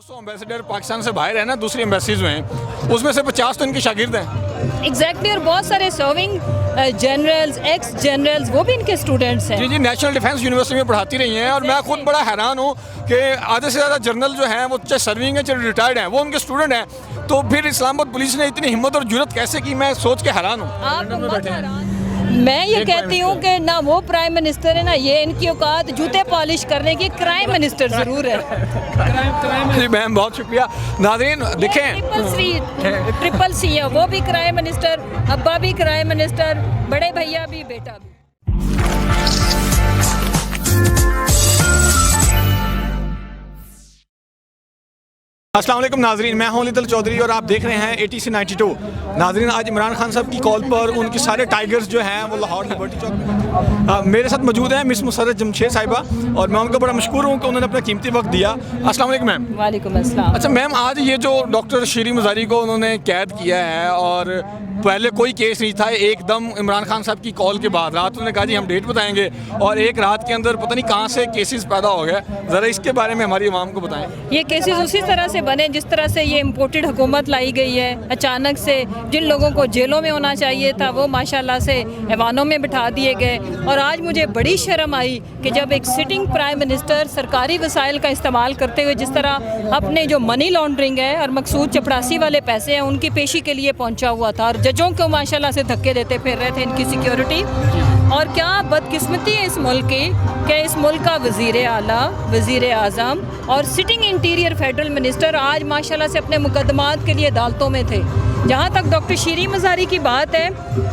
200 ambassador Pakistan से बाहर है ना, दूसरी एम्बेसीज में, उसमें से 50 तो इनके शागिर्द हैं। एग्जैक्टली और बहुत सारे सर्विंग जनरल्स, एक्स जनरल्स, वो भी इनके स्टूडेंट्स हैं। जी जी, नेशनल डिफेंस यूनिवर्सिटी में पढ़ाती रही हैं और मैं खुद बड़ा हैरान हूँ कि आधे से ज़्यादा जनरल जो हैं वो चाहे सर्विंग है चाहे रिटायर्ड हैं, वो उनके स्टूडेंट हैं। तो फिर इस्लामाबाद पुलिस ने इतनी हिम्मत और जुर्रत कैसे की, मैं सोच के हैरान हूँ। आप मत हैरान। मैं ये कहती हूँ कि ना वो प्राइम मिनिस्टर है ना ये, इनकी औकात जूते पॉलिश करने की। क्राइम मिनिस्टर ज़रूर है। जी मैम, बहुत शुक्रिया। नाज़रीन देखें, ट्रिपल सी है, वो भी क्राइम मिनिस्टर, अब्बा भी क्राइम मिनिस्टर, बड़े भैया भी, बेटा भी। अस्सलाम वालेकुम नाज़रीन, मैं हूं लितल चौधरी और आप देख रहे हैं ATC 92। नाज़रीन, आज इमरान खान साहब की कॉल पर उनके सारे टाइगर्स जो हैं वो लाहौर लिबर्टी चौक में मेरे साथ मौजूद हैं मिस मुसर्रत जमशेद साहिबा, और मैं उनका बड़ा मशकूर हूं कि उन्होंने अपना कीमती वक्त दिया। अस्सलाम वालेकुम मैम। वालेकुम अस्सलाम। अच्छा मैम, आज ये जो डॉक्टर शीरी मज़ारी को उन्होंने कैद किया है और पहले कोई केस नहीं था, एकदम इमरान खान साहब की कॉल के बाद रात उन्होंने कहा जी हम डेट बताएंगे, और एक रात के अंदर पता नहीं कहाँ से केसेस पैदा हो गए। ज़रा इसके बारे में हमारी आवाम को बताएं। ये केसेस उसी तरह से बने जिस तरह से ये इम्पोर्टेड हुकूमत लाई गई है अचानक से। जिन लोगों को जेलों में होना चाहिए था वो माशाल्लाह से ऐवानों में बिठा दिए गए। और आज मुझे बड़ी शर्म आई कि जब एक सिटिंग प्राइम मिनिस्टर सरकारी वसाइल का इस्तेमाल करते हुए जिस तरह अपने जो मनी लॉन्ड्रिंग है और मकसूद चपड़ासी वाले पैसे हैं उनकी पेशी के लिए पहुंचा हुआ था, और जजों को माशाल्लाह से धक्के देते फिर रहे थे इनकी सिक्योरिटी। और क्या बदकिस्मती है इस मुल्क की कि इस मुल्क का वज़ीर आला, वज़ीर आज़म और सिटिंग इंटीरियर फेडरल मिनिस्टर आज माशाल्लाह से अपने मुकदमात के लिए अदालतों में थे। जहाँ तक डॉक्टर शीरी मज़ारी की बात है,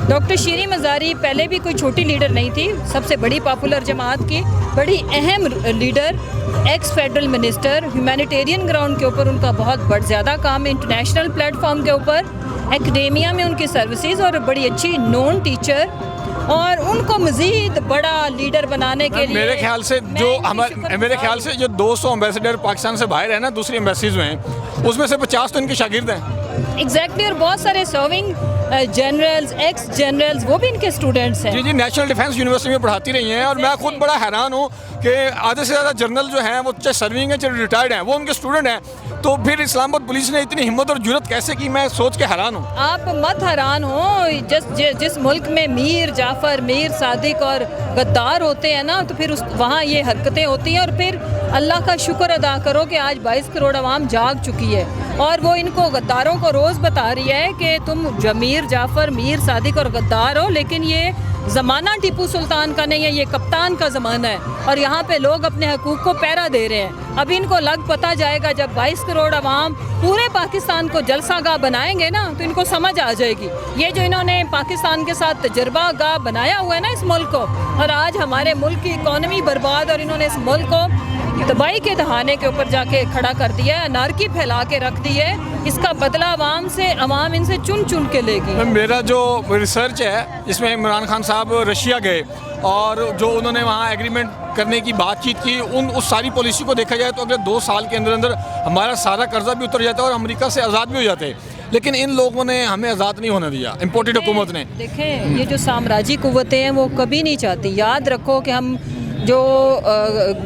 डॉक्टर शीरी मज़ारी पहले भी कोई छोटी लीडर नहीं थी, सबसे बड़ी पॉपुलर जमात की बड़ी अहम leader, x federal minister. Humanitarian ground के ऊपर उनका बहुत ज़्यादा काम है, इंटरनेशनल प्लेटफॉर्म के ऊपर, एकेडेमिया में उनकी सर्विसेज, और बड़ी अच्छी नॉन टीचर। और उनको मज़ीद बड़ा लीडर बनाने के लिए मेरे ख्याल से जो 200 एम्बेसडर पाकिस्तान से बाहर है ना, दूसरी एम्बेसीज में, उसमें से 50 तो इनके शागिर्द हैं। एग्जैक्टली और बहुत सारे सर्विंग जनरल्स, एक्स जनरल्स, वो भी इनके स्टूडेंट्स हैं। जी जी, नेशनल डिफेंस यूनिवर्सिटी में पढ़ाती रही हैं और मैं खुद बड़ा हैरान हूँ कि आधे से ज़्यादा जनरल जो हैं वो चाहे सर्विंग है चाहे रिटायर्ड हैं, वो उनके स्टूडेंट हैं। तो फिर इस्लामाबाद पुलिस ने इतनी हिम्मत और जुर्रत कैसे की, मैं सोच के हैरान हूँ। आप मत हैरान हो। जिस मुल्क में मीर जाफ़र, मीर सादिक और गद्दार होते हैं ना, तो फिर वहाँ ये हरकतें होती हैं। और फिर अल्लाह का शुक्र अदा करो कि आज 22 करोड़ आवाम जाग चुकी है और वो इनको गद्दारों को रोज़ बता रही है कि तुम मीर जाफ़र, मीर सादिक और गद्दार हो, लेकिन ये ज़माना टीपू सुल्तान का नहीं है, ये कप्तान का ज़माना है और यहाँ पे लोग अपने हकूक़ को पहरा दे रहे हैं। अब इनको लग पता जाएगा जब 22 करोड़ आवाम पूरे पाकिस्तान को जलसागाह बनाएंगे ना, तो इनको समझ आ जाएगी। ये जो इन्होंने पाकिस्तान के साथ तजर्बा गाह बनाया हुआ है ना इस मुल्क को, और आज हमारे मुल्क की इकॉनमी बर्बाद, और इन्होंने इस मुल्क को तबाही के दहाने के ऊपर जाके खड़ा कर दिया है, अनारकी फैला के रख दी है। इसका बदला आवाम इनसे चुन चुन के लेगी। मेरा जो रिसर्च है इसमें इमरान खान साहब रशिया गए और जो उन्होंने वहाँ एग्रीमेंट करने की बातचीत की, उस सारी पॉलिसी को देखा जाए तो अगले 2 साल के अंदर अंदर हमारा सारा कर्जा भी उतर जाता है और अमेरिका से आज़ाद भी हो जाते हैं। लेकिन इन लोगों ने हमें आज़ाद नहीं होने दिया, इम्पोर्टेड हुकूमत ने। देखें, ये जो साम्राज्य कुव्वतें हैं वो कभी नहीं चाहती। याद रखो कि हम जो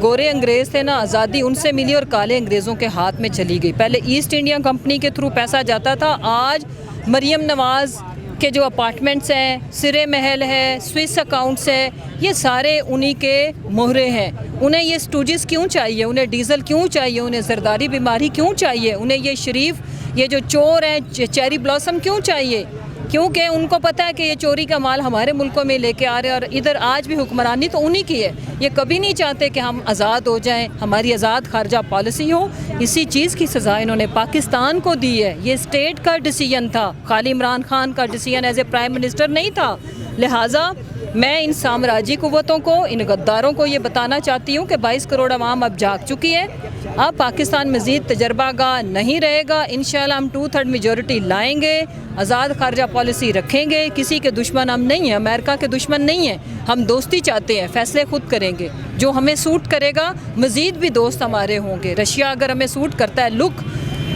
गोरे अंग्रेज़ थे ना, आज़ादी उनसे मिली और काले अंग्रेज़ों के हाथ में चली गई। पहले ईस्ट इंडिया कंपनी के थ्रू पैसा जाता था, आज मरियम नवाज़ के जो अपार्टमेंट्स हैं, सिरे महल है, स्विस अकाउंट्स है, ये सारे उन्हीं के मोहरे हैं। उन्हें ये स्टूजिस क्यों चाहिए, उन्हें डीज़ल क्यों चाहिए, उन्हें जरदारी बीमारी क्यों चाहिए, उन्हें ये शरीफ, ये जो चोर हैं चेरी ब्लॉसम क्यों चाहिए? क्योंकि उनको पता है कि ये चोरी का माल हमारे मुल्कों में लेके आ रहे हैं और इधर आज भी हुक्मरानी तो उन्हीं की है। ये कभी नहीं चाहते कि हम आज़ाद हो जाएं, हमारी आज़ाद खारजा पॉलिसी हो। इसी चीज़ की सज़ा इन्होंने पाकिस्तान को दी है। ये स्टेट का डिसीजन था, खाली इमरान खान का decision as a prime minister नहीं था। लिहाजा मैं इन साम्राज्य कुव्वतों को, इन गद्दारों को ये बताना चाहती हूँ कि 22 करोड़ आवाम अब जाग चुकी है। अब पाकिस्तान मज़ीद तजर्बागाह नहीं रहेगा। इंशाल्लाह हम 2/3 मेजॉरिटी लाएंगे, आज़ाद खारजा पॉलिसी रखेंगे। किसी के दुश्मन हम नहीं हैं, अमेरिका के दुश्मन नहीं हैं। हम दोस्ती चाहते हैं, फ़ैसले खुद करेंगे। जो हमें सूट करेगा, मज़ीद भी दोस्त हमारे होंगे। रशिया अगर हमें सूट करता है, लुक,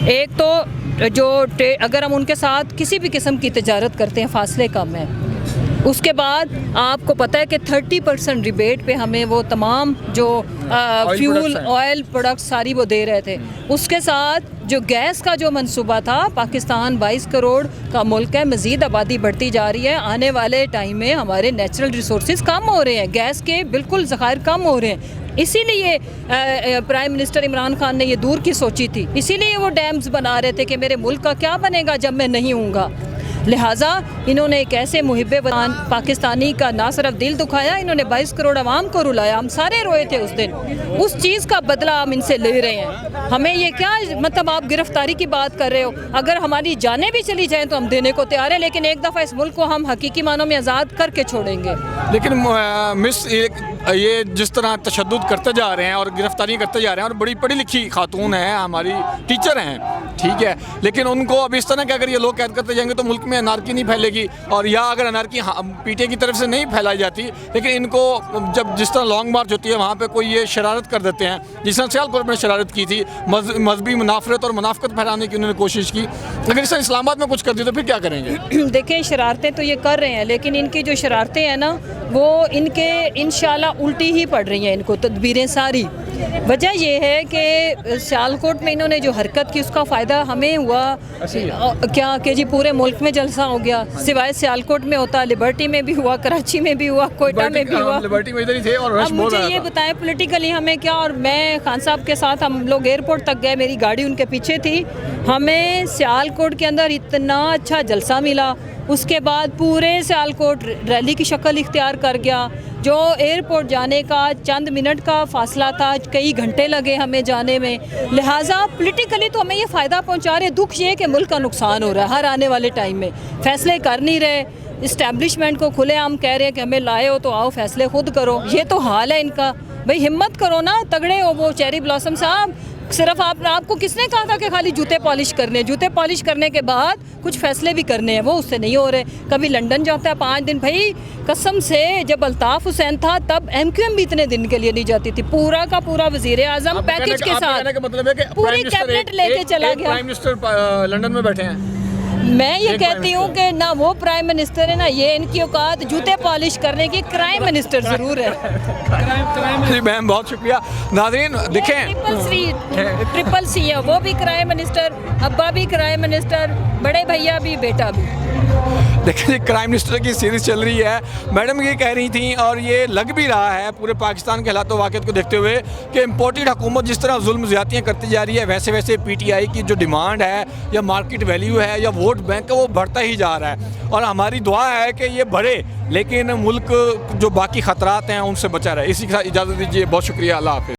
एक तो जो अगर हम उनके साथ किसी भी किस्म की तजारत करते हैं, फ़ासले कम है। उसके बाद आपको पता है कि 30% रिबेट पे हमें वो तमाम जो फ्यूल products हैं। ऑयल प्रोडक्ट्स सारी वो दे रहे थे। उसके साथ जो गैस का जो मंसूबा था, पाकिस्तान 22 करोड़ का मुल्क है, मज़ीद आबादी बढ़ती जा रही है, आने वाले टाइम में हमारे नेचुरल रिसोर्सेज कम हो रहे हैं, गैस के बिल्कुल ज़खायर कम हो रहे हैं। इसीलिए प्राइम मिनिस्टर इमरान खान ने ये दूर की सोची थी, इसीलिए वो डैम्स बना रहे थे कि मेरे मुल्क का क्या बनेगा जब मैं नहीं हूँगा। लिहाजा इन्होंने एक ऐसे मुहिब्बे वतन पाकिस्तानी का ना सिर्फ दिल दुखाया, इन्होंने 22 करोड़ आवाम को रुलाया, हम सारे रोए थे उस दिन। उस चीज़ का बदला हम इनसे ले रहे हैं। हमें ये क्या मतलब आप गिरफ्तारी की बात कर रहे हो, अगर हमारी जानें भी चली जाएं तो हम देने को तैयार हैं, लेकिन एक दफ़ा इस मुल्क को हम हकीकी मानों में आज़ाद करके छोड़ेंगे। लेकिन मिस ये जिस तरह तशद्दुद करते जा रहे हैं और गिरफ्तारी करते जा रहे हैं, और बड़ी पढ़ी लिखी खातून है, हमारी टीचर हैं, ठीक है, लेकिन उनको अब इस तरह के अगर ये लोग कैद करते जाएंगे तो मुल्क में अनारकी नहीं फैलेगी। और या अगर अनारकी पीटीए की तरफ से नहीं फैलाई जाती, लेकिन इनको जब जिस तरह लॉन्ग मार्च होती है वहाँ पे कोई ये शरारत कर देते हैं, जिस तरह सियालकोट में शरारत की थी, मजहबी मुनाफरत और मुनाफकत फैलाने की उन्होंने कोशिश की, अगर इस तरह इस्लामाबाद में कुछ कर दिया तो फिर क्या करेंगे? देखें, शरारतें तो ये कर रहे हैं, लेकिन इनकी जो शरारतें हैं ना, वो इनके इंशाल्लाह उल्टी ही पड़ रही हैं इनको तदबीरें सारी। वजह यह है कि सियालकोट में इन्होंने जो हरकत की उसका फ़ायदा हमें हुआ क्या कि जी पूरे मुल्क में जलसा हो गया, सिवाय सियालकोट में होता, लिबर्टी में भी हुआ, कराची में भी हुआ, कोयटा में भी हुआ। लिबर्टी में इधर ही थे और अब मुझे ये बताएं पॉलिटिकली हमें क्या, और मैं खान साहब के साथ हम लोग एयरपोर्ट तक गए, मेरी गाड़ी उनके पीछे थी, हमें सियालकोट के अंदर इतना अच्छा जलसा मिला। उसके बाद पूरे सियालकोट रैली की शक्ल इख्तियार कर गया। जो एयरपोर्ट जाने का चंद मिनट का फासला था, कई घंटे लगे हमें जाने में। लिहाजा पॉलिटिकली तो हमें ये फ़ायदा पहुंचा रहे, दुख ये है कि मुल्क का नुकसान हो रहा है हर आने वाले टाइम में। फ़ैसले कर नहीं रहे, इस्टेब्लिशमेंट को खुलेआम कह रहे हैं कि हमें लाए हो तो आओ फैसले खुद करो। ये तो हाल है इनका। भाई हिम्मत करो ना, तगड़े हो। वो चेरी ब्लॉसम साहब, सिर्फ आपको किसने कहा था कि खाली जूते पॉलिश करने? जूते पॉलिश करने के बाद कुछ फैसले भी करने हैं, वो उससे नहीं हो रहे। कभी लंदन जाता है 5 दिन, भाई कसम से जब अल्ताफ़ हुसैन था तब MQM भी इतने दिन के लिए नहीं जाती थी। पूरा का पूरा वज़ीर आज़म पैकेज के साथ मतलब है कि पूरी कैबिनेट लेके चला गया। प्राइम मिनिस्टर लंदन में बैठे हैं। मैं ये कहती हूँ कि ना वो प्राइम मिनिस्टर है ना ये, इनकी औकात जूते पॉलिश करने की। क्राइम मिनिस्टर ज़रूर है। जी मैम, बहुत शुक्रिया। नाज़रीन देखें, ट्रिपल सी है, वो भी क्राइम मिनिस्टर, अब्बा भी क्राइम मिनिस्टर, बड़े भैया भी, बेटा भी। देखिए जी, क्राइम मिनिस्टर की सीरीज़ चल रही है। मैडम ये कह रही थी, और ये लग भी रहा है पूरे पाकिस्तान के हालात वाक़ियत को देखते हुए, कि इम्पोर्टेड हुकूमत जिस तरह जुल्म ज़्यादतियाँ करती जा रही है, वैसे वैसे PTI की जो डिमांड है या मार्केट वैल्यू है या वोट बैंक है, वो बढ़ता ही जा रहा है। और हमारी दुआ है कि ये बढ़े, लेकिन मुल्क जो बाकी ख़तरात हैं उनसे बचा रहे। इसी के साथ इजाज़त दीजिए, बहुत शुक्रिया, अल्लाह हाफ़िज़।